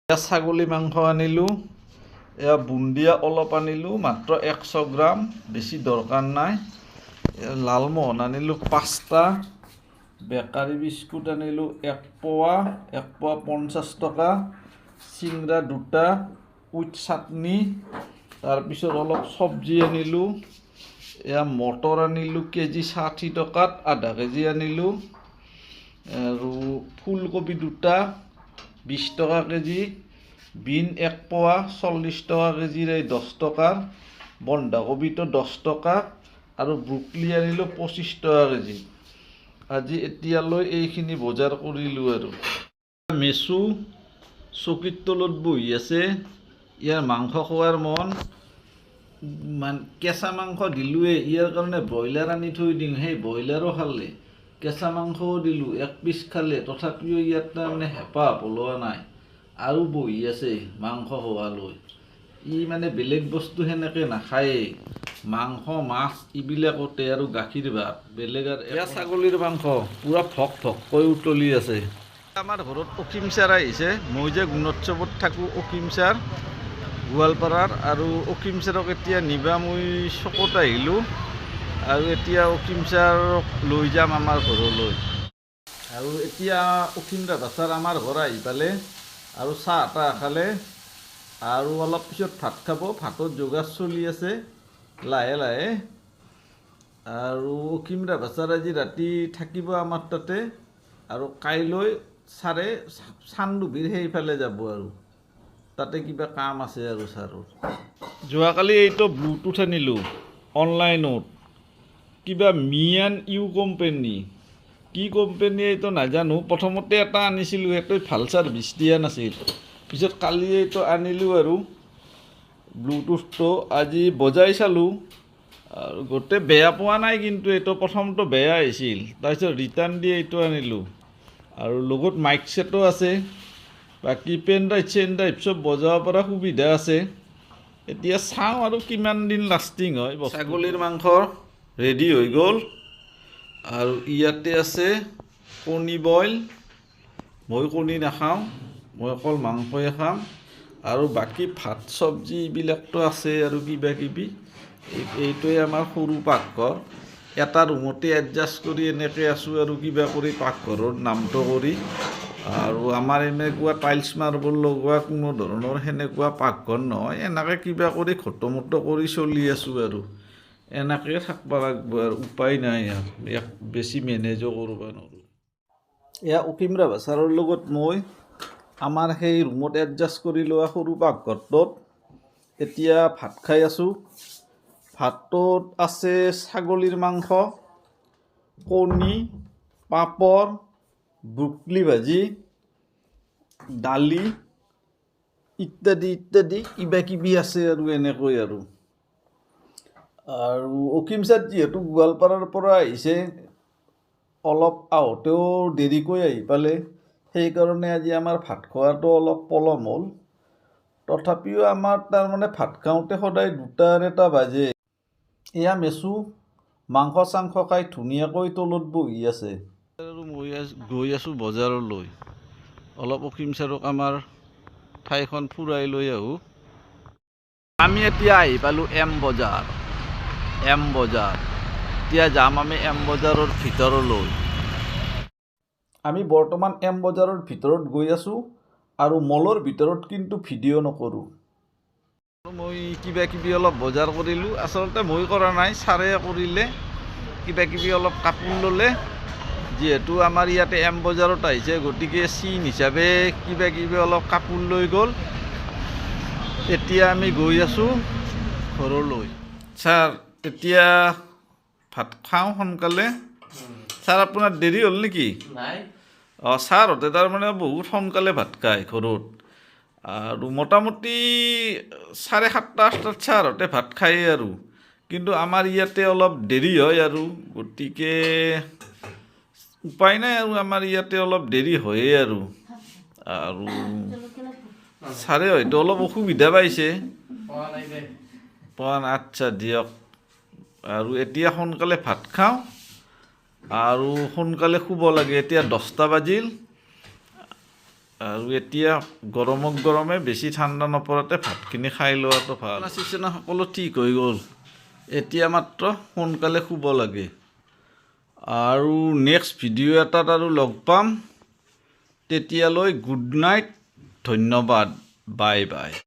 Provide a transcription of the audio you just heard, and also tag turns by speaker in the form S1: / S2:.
S1: এয়া ছাগলী মাংস আনিলোঁ, এয়া বুন্দিয়া অলপ আনিলোঁ, মাত্ৰ 100 গ্ৰাম, বেছি দৰকাৰ নাই। লালমোহন আনিলোঁ 5টা, বেকাৰী বিস্কুট আনিলোঁ 1 পোৱা, 50 টকা, চিংৰা 2টা, উইথ চাটনি। তাৰপিছত অলপ চব্জি আনিলোঁ, এয়া মটৰ আনিলোঁ কেজি 60 টকাত, আধা কেজি আনিলোঁ, আৰু ফুলকবি 2টা 20 টকা কেজি, বিন 1 পোৱা 40 টকা কেজিৰ, 10 টকাৰ, বন্ধাকবিটো 10 টকা, আৰু ব্ৰকলি আনিলোঁ 25 টকা কেজি। আজি এতিয়ালৈ এইখিনি বজাৰ কৰিলোঁ। আৰু মেচু চকীৰ তলত বহি আছে, ইয়াৰ মাংস খোৱাৰ মন। কেঁচা মাংস দিলোঁৱেই, ইয়াৰ কাৰণে ব্ৰইলাৰ আনি থৈ দিওঁ, সেই ব্ৰইলাৰো খালে। কেঁচা মাংসও দিলোঁ, 1 পিচ খালে, তথাপিও ইয়াত তাৰমানে হেঁপাহ পলোৱা নাই, আৰু বহি আছে মাংস খোৱালৈ। মানে বেলেগ বস্তু সেনেকৈ নাখায়েই, মাংস মাছ এইবিলাকতে, আৰু গাখীৰ ভাত, বেলেগ আৰু এয়া ছাগলীৰ মাংস পূৰা ভক ভককৈ উতলি আছে। আমাৰ ঘৰত অসীম ছাৰ আহিছে, মই যে গুণোৎসৱত থাকোঁ, অসীম ছাৰ গোৱালপাৰাৰ, আৰু অসীম ছাৰক এতিয়া নিবা মই চকত আহিলোঁ, আৰু এতিয়া অসীম ছাৰক লৈ যাম আমাৰ ঘৰলৈ। আৰু এতিয়া অসীম দাদা ছাৰ আমাৰ ঘৰ আহি পালে, আৰু চাহ তাহ খালে, আৰু অলপ পিছত ভাত খাব। ভাতৰ যোগাৰ চলি আছে লাহে লাহে। আৰু অসীম দাদা ছাৰ আজি ৰাতি থাকিব আমাৰ তাতে, আৰু কাইলৈ ছাৰে চান্দুবিৰ সেইফালে যাব, আৰু তাতে কিবা কাম আছে আৰু ছাৰৰ। যোৱাকালি এইটো ব্লুটুথ আনিলোঁ অনলাইনত, কিবা মি&ইউ কোম্পেনী, কি কোম্পেনী এইটো নাজানো। প্ৰথমতে এটা আনিছিলোঁ, সেইটো ভাল ছাৰ্ভিচ দিয়া নাছিল, পিছত কালি এইটো আনিলোঁ আৰু ব্লুটুথটো। আজি বজাই চালোঁ, আৰু গোটেই বেয়া পোৱা নাই, কিন্তু এইটো প্ৰথমটো বেয়া আহিছিল, তাৰপিছত ৰিটাৰ্ণ দি এইটো আনিলোঁ। আৰু লগত মাইক ছেটো আছে, বাকী পেন ড্ৰাইভ চব বজাব পৰা সুবিধা আছে। এতিয়া চাওঁ আৰু কিমান দিন লাষ্টিং হয়। ছাগলীৰ মাংস ৰেডি হৈ গ'ল, আৰু ইয়াতে আছে কণী বইল। মই কণী নাখাওঁ, মই অকল মাংসই খাম, আৰু বাকী ভাত চব্জি এইবিলাকতো আছে, আৰু কিবা কিবি। এইটোৱে আমাৰ সৰু পাকঘৰ, এটা ৰুমতে এডজাষ্ট কৰি এনেকৈ আছোঁ, আৰু কিবা কৰি পাকঘৰৰ নামটো কৰি। আৰু আমাৰ এনেকুৱা টাইলছ মাৰ্বল লগোৱা কোনো ধৰণৰ সেনেকুৱা পাকঘৰ নহয়, এনেকৈ কিবা কৰি ঘটমুটো কৰি চলি আছোঁ, আৰু এনেকৈ থাকিব লাগিব, আৰু উপায় নাই, আৰু ইয়াক বেছি মেনেজো কৰিব নোৱাৰোঁ। এয়া অসীম ৰাভা ছাৰৰ লগত মই আমাৰ সেই ৰুমত এডজাষ্ট কৰি লোৱা সৰু পাকঘৰটোত এতিয়া ভাত খাই আছোঁ। ভাতটোত আছে ছাগলীৰ মাংস, কণী, পাপৰ, ব্ৰকলি ভাজি, দালি ইত্যাদি ইত্যাদি কিবা কিবি আছে, আৰু এনেকৈ। আৰু অসীম ছাৰ যিহেতু গোৱালপাৰাৰ পৰা আহিছে, অলপ আহোঁতেও দেৰিকৈ আহি পালে, সেইকাৰণে আজি আমাৰ ভাত খোৱাটো অলপ পলম হ'ল। তথাপিও আমাৰ তাৰমানে ভাত খাওঁতে সদায় 2টা-2:30 বাজে। এয়া মেচু মাংস চাংস খাই ধুনীয়াকৈ তলত বহি আছে, আৰু মই গৈ আছোঁ বজাৰলৈ। অলপ অসীম ছাৰক আমাৰ ঠাইখন ফুৰাই লৈ আহোঁ। আমি এতিয়া আহি পালোঁ এম বজাৰ। এতিয়া যাম আমি এম বজাৰৰ ভিতৰলৈ। আমি বৰ্তমান এম বজাৰৰ ভিতৰত গৈ আছোঁ, আৰু মলৰ ভিতৰত কিন্তু ভিডিঅ' নকৰোঁ। মই কিবা কিবি অলপ বজাৰ কৰিলোঁ, আচলতে মই কৰা নাই, ছাৰে কৰিলে। কিবা কিবি অলপ কাপোৰ ল'লে, যিহেতু আমাৰ ইয়াতে এম বজাৰত আহিছে, গতিকে চিন হিচাপে কিবা কিবি অলপ কাপোৰ লৈ গ'ল। এতিয়া আমি গৈ আছোঁ ঘৰলৈ। ছাৰ এতিয়া ভাত খাওঁ সোনকালে। ছাৰ আপোনাৰ দেৰি হ'ল নেকি? ছাৰহঁতে তাৰমানে বহুত সোনকালে ভাত খায় ঘৰত, আৰু মোটামুটি 7:30-8টাত ছাৰহঁতে ভাত খায়, আৰু কিন্তু আমাৰ ইয়াতে অলপ দেৰি হয়, আৰু গতিকে উপায় নাই, আৰু আমাৰ ইয়াতে অলপ দেৰি হয়েই। আৰু ছাৰে হয়তো অলপ অসুবিধা পাইছে, আচ্ছা দিয়ক। আৰু এতিয়া সোনকালে ভাত খাওঁ, আৰু সোনকালে শুব লাগে। এতিয়া 10টা বাজিল, আৰু এতিয়া গৰমে বেছি ঠাণ্ডা নপৰাতে ভাতখিনি খাই লোৱাটো ভাল। চিচনা সকলো ঠিক হৈ গ'ল, এতিয়া মাত্ৰ সোনকালে শুব লাগে। আৰু নেক্সট ভিডিঅ' এটাত আৰু লগ পাম, তেতিয়ালৈ গুড নাইট, ধন্যবাদ, বাই বাই।